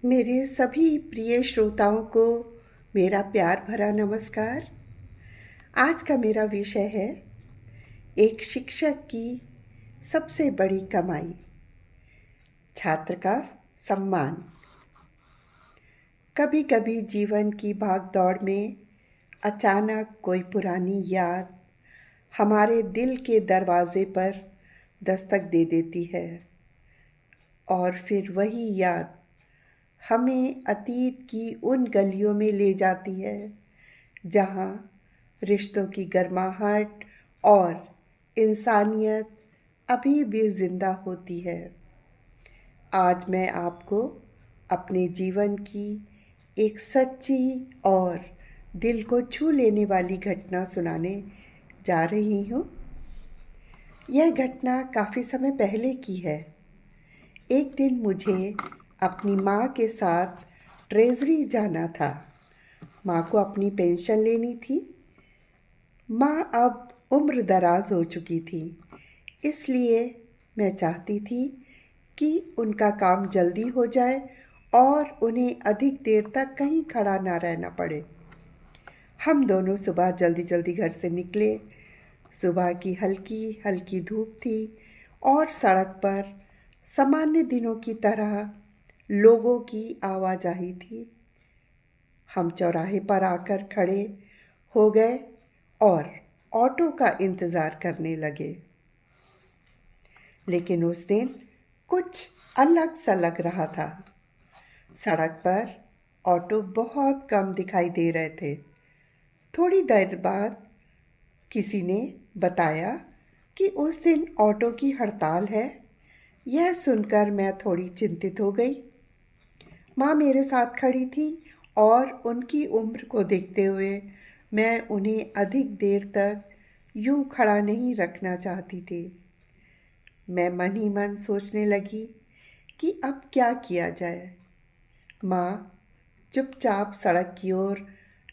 मेरे सभी प्रिय श्रोताओं को मेरा प्यार भरा नमस्कार। आज का मेरा विषय है एक शिक्षक की सबसे बड़ी कमाई, छात्र का सम्मान। कभी-कभी जीवन की भाग-दौड़ में अचानक कोई पुरानी याद हमारे दिल के दरवाजे पर दस्तक दे देती है और फिर वही याद हमें अतीत की उन गलियों में ले जाती है जहाँ रिश्तों की गर्माहट और इंसानियत अभी भी जिंदा होती है। आज मैं आपको अपने जीवन की एक सच्ची और दिल को छू लेने वाली घटना सुनाने जा रही हूँ। यह घटना काफ़ी समय पहले की है। एक दिन मुझे अपनी माँ के साथ ट्रेजरी जाना था। माँ को अपनी पेंशन लेनी थी। माँ अब उम्र दराज हो चुकी थी, इसलिए मैं चाहती थी कि उनका काम जल्दी हो जाए और उन्हें अधिक देर तक कहीं खड़ा ना रहना पड़े। हम दोनों सुबह जल्दी जल्दी घर से निकले। सुबह की हल्की हल्की धूप थी और सड़क पर सामान्य दिनों की तरह लोगों की आवाजाही थी। हम चौराहे पर आकर खड़े हो गए और ऑटो का इंतज़ार करने लगे। लेकिन उस दिन कुछ अलग सा लग रहा था। सड़क पर ऑटो बहुत कम दिखाई दे रहे थे। थोड़ी देर बाद किसी ने बताया कि उस दिन ऑटो की हड़ताल है। यह सुनकर मैं थोड़ी चिंतित हो गई। माँ मेरे साथ खड़ी थी और उनकी उम्र को देखते हुए मैं उन्हें अधिक देर तक यूं खड़ा नहीं रखना चाहती थी। मैं मन ही मन सोचने लगी कि अब क्या किया जाए। माँ चुपचाप सड़क की ओर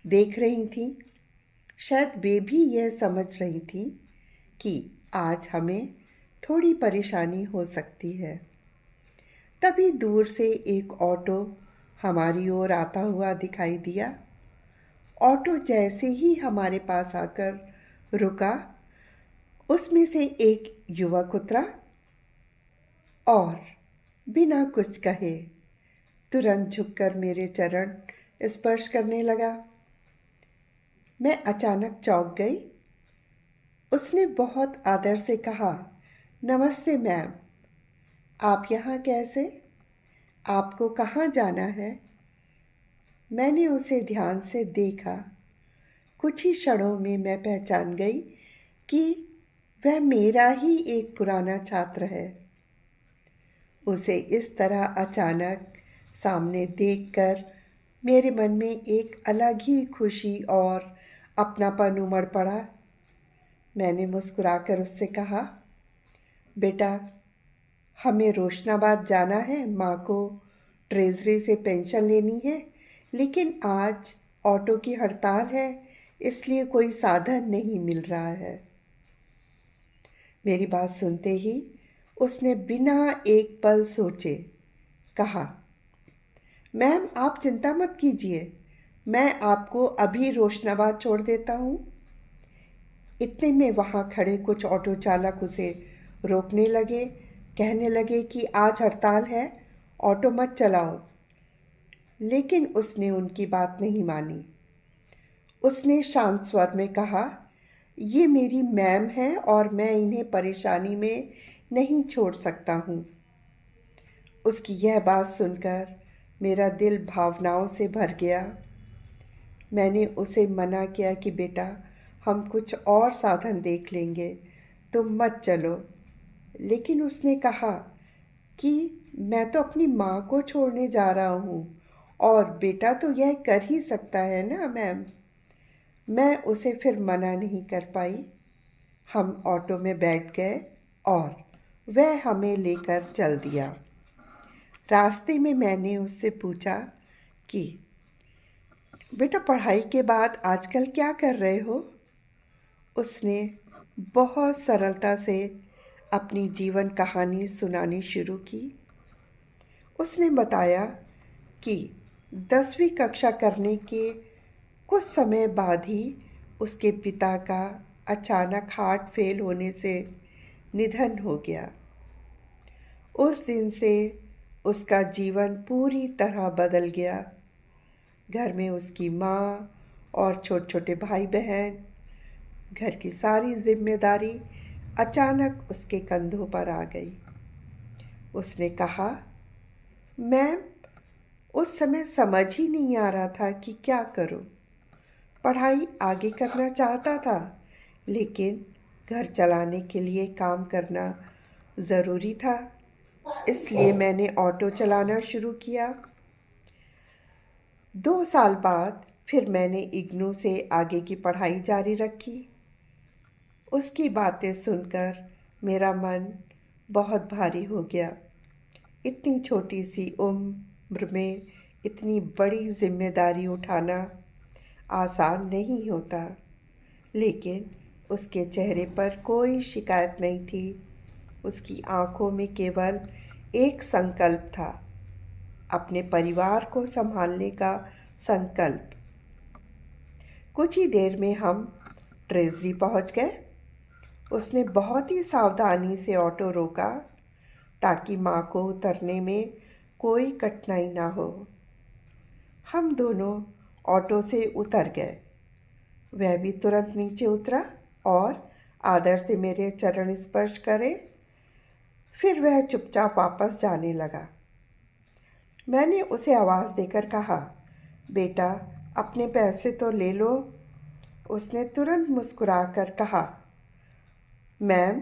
देख रही थी। शायद वे भी यह समझ रही थी कि आज हमें थोड़ी परेशानी हो सकती है। तभी दूर से एक ऑटो हमारी ओर आता हुआ दिखाई दिया। ऑटो जैसे ही हमारे पास आकर रुका, उसमें से एक युवक उतरा और बिना कुछ कहे तुरंत झुककर मेरे चरण स्पर्श करने लगा। मैं अचानक चौंक गई। उसने बहुत आदर से कहा, नमस्ते मैम, आप यहाँ कैसे? आपको कहाँ जाना है? मैंने उसे ध्यान से देखा। कुछ ही क्षणों में मैं पहचान गई कि वह मेरा ही एक पुराना छात्र है। उसे इस तरह अचानक सामने देखकर मेरे मन में एक अलग ही खुशी और अपनापन उमड़ पड़ा। मैंने मुस्कुराकर उससे कहा, बेटा, हमें रोशनाबाद जाना है, माँ को ट्रेजरी से पेंशन लेनी है, लेकिन आज ऑटो की हड़ताल है, इसलिए कोई साधन नहीं मिल रहा है। मेरी बात सुनते ही उसने बिना एक पल सोचे कहा, मैम आप चिंता मत कीजिए, मैं आपको अभी रोशनाबाद छोड़ देता हूँ। इतने में वहाँ खड़े कुछ ऑटो चालक उसे रोकने लगे, कहने लगे कि आज हड़ताल है, ऑटो मत चलाओ। लेकिन उसने उनकी बात नहीं मानी। उसने शांत स्वर में कहा, ये मेरी मैम है और मैं इन्हें परेशानी में नहीं छोड़ सकता हूँ। उसकी यह बात सुनकर मेरा दिल भावनाओं से भर गया। मैंने उसे मना किया कि बेटा, हम कुछ और साधन देख लेंगे, तुम मत चलो। लेकिन उसने कहा कि मैं तो अपनी माँ को छोड़ने जा रहा हूँ और बेटा तो यह कर ही सकता है ना मैम। मैं उसे फिर मना नहीं कर पाई। हम ऑटो में बैठ गए और वह हमें लेकर चल दिया। रास्ते में मैंने उससे पूछा कि बेटा, पढ़ाई के बाद आजकल क्या कर रहे हो? उसने बहुत सरलता से अपनी जीवन कहानी सुनानी शुरू की। उसने बताया कि 10वीं कक्षा करने के कुछ समय बाद ही उसके पिता का अचानक हार्ट फेल होने से निधन हो गया। उस दिन से उसका जीवन पूरी तरह बदल गया। घर में उसकी माँ और छोटे छोटे भाई बहन, घर की सारी जिम्मेदारी अचानक उसके कंधों पर आ गई। उसने कहा, मैम, उस समय समझ ही नहीं आ रहा था कि क्या करूं। पढ़ाई आगे करना चाहता था, लेकिन घर चलाने के लिए काम करना ज़रूरी था। इसलिए मैंने ऑटो चलाना शुरू किया। 2 साल बाद फिर मैंने इग्नू से आगे की पढ़ाई जारी रखी। उसकी बातें सुनकर मेरा मन बहुत भारी हो गया। इतनी छोटी सी उम्र में इतनी बड़ी जिम्मेदारी उठाना आसान नहीं होता, लेकिन उसके चेहरे पर कोई शिकायत नहीं थी। उसकी आंखों में केवल एक संकल्प था, अपने परिवार को संभालने का संकल्प। कुछ ही देर में हम ट्रेजरी पहुंच गए। उसने बहुत ही सावधानी से ऑटो रोका ताकि माँ को उतरने में कोई कठिनाई ना हो। हम दोनों ऑटो से उतर गए। वह भी तुरंत नीचे उतरा और आदर से मेरे चरण स्पर्श करे। फिर वह चुपचाप वापस जाने लगा। मैंने उसे आवाज़ देकर कहा, बेटा, अपने पैसे तो ले लो। उसने तुरंत मुस्कुराकर कहा, मैम,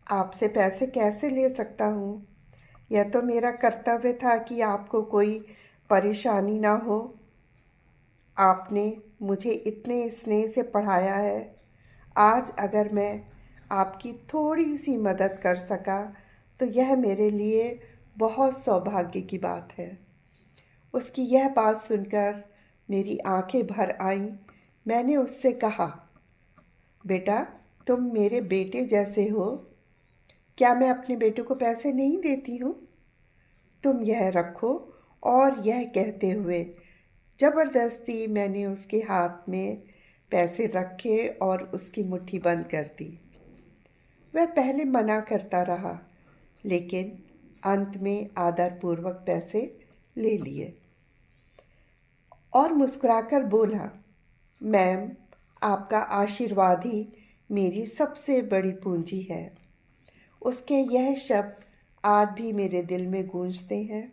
आपसे पैसे कैसे ले सकता हूँ? यह तो मेरा कर्तव्य था कि आपको कोई परेशानी ना हो। आपने मुझे इतने स्नेह से पढ़ाया है। आज अगर मैं आपकी थोड़ी सी मदद कर सका तो यह मेरे लिए बहुत सौभाग्य की बात है। उसकी यह बात सुनकर मेरी आंखें भर आईं। मैंने उससे कहा, बेटा, तुम मेरे बेटे जैसे हो। क्या मैं अपने बेटे को पैसे नहीं देती हूँ? तुम यह रखो। और यह कहते हुए ज़बरदस्ती मैंने उसके हाथ में पैसे रखे और उसकी मुट्ठी बंद कर दी। वह पहले मना करता रहा, लेकिन अंत में आदरपूर्वक पैसे ले लिए और मुस्कुराकर बोला, मैम, आपका आशीर्वाद ही मेरी सबसे बड़ी पूंजी है। उसके यह शब्द आज भी मेरे दिल में गूंजते हैं।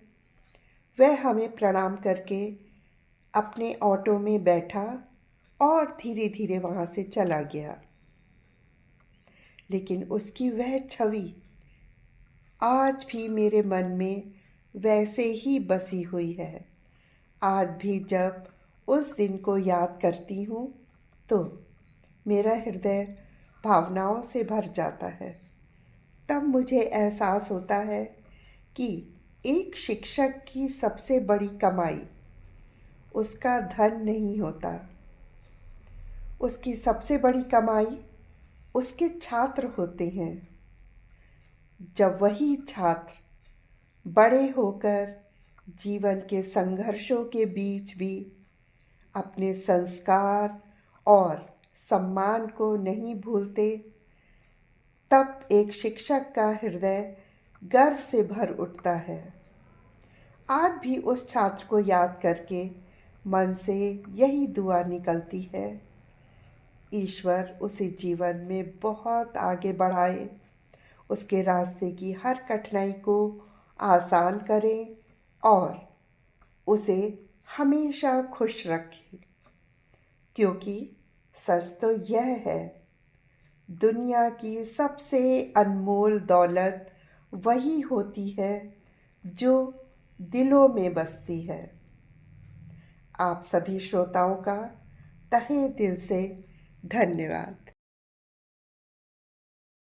वह हमें प्रणाम करके अपने ऑटो में बैठा और धीरे धीरे वहाँ से चला गया। लेकिन उसकी वह छवि आज भी मेरे मन में वैसे ही बसी हुई है। आज भी जब उस दिन को याद करती हूँ तो मेरा हृदय भावनाओं से भर जाता है। तब मुझे एहसास होता है कि एक शिक्षक की सबसे बड़ी कमाई उसका धन नहीं होता। उसकी सबसे बड़ी कमाई उसके छात्र होते हैं। जब वही छात्र बड़े होकर जीवन के संघर्षों के बीच भी अपने संस्कार और सम्मान को नहीं भूलते, तब एक शिक्षक का हृदय गर्व से भर उठता है। आज भी उस छात्र को याद करके मन से यही दुआ निकलती है, ईश्वर उसे जीवन में बहुत आगे बढ़ाए, उसके रास्ते की हर कठिनाई को आसान करे और उसे हमेशा खुश रखे। क्योंकि सच तो यह है, दुनिया की सबसे अनमोल दौलत वही होती है जो दिलों में बसती है। आप सभी श्रोताओं का तहे दिल से धन्यवाद।